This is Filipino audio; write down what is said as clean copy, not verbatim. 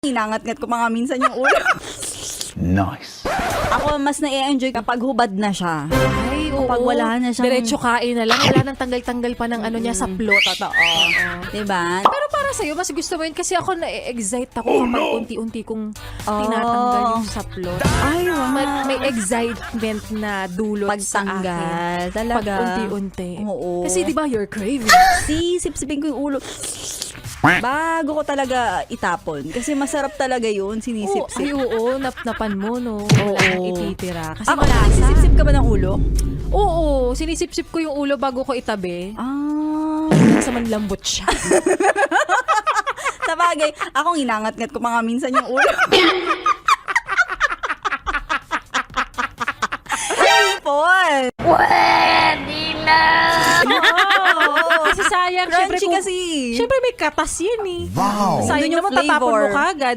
Inangat-ngat ko mga minsan yung ulo. Nice. Ako mas na-enjoy kapag hubad na siya. Ay, oo. Kapag wala na siyang... Diretso kain na lang. Wala nang tanggal-tanggal pa ng ano niya sa plot. Totoo. Diba? Pero para sa'yo, mas gusto mo yun kasi ako na-excite ako kapag unti-unti kong tinatanggal yung saplot. Ay, May excitement na dulot sa akin. pagtanggal. Pag Talaga. unti-unti. Oo. Kasi di ba you're craving. Sip-sipin ko yung ulo. Bago ko talaga itapon. Kasi masarap talaga yun, sinisip-sip. Ay, oo. Napan mo, no? Oo. Wala nang ititira. Kasi Ako, malasa. nagsisip-sip ka ba ng ulo? Oo. Sinisip-sip ko yung ulo bago ko itabi. Ah. Sa manlambot siya. Sa bagay, akong inangat-ngat ko mga minsan yung ulo. Hipon! Pwede na! Kasi sayang. Crunchy Syempre, kasi. Siyempre may katas yan eh. Wow. Sayang Nandun yung naman tatapon flavor. mo kagad.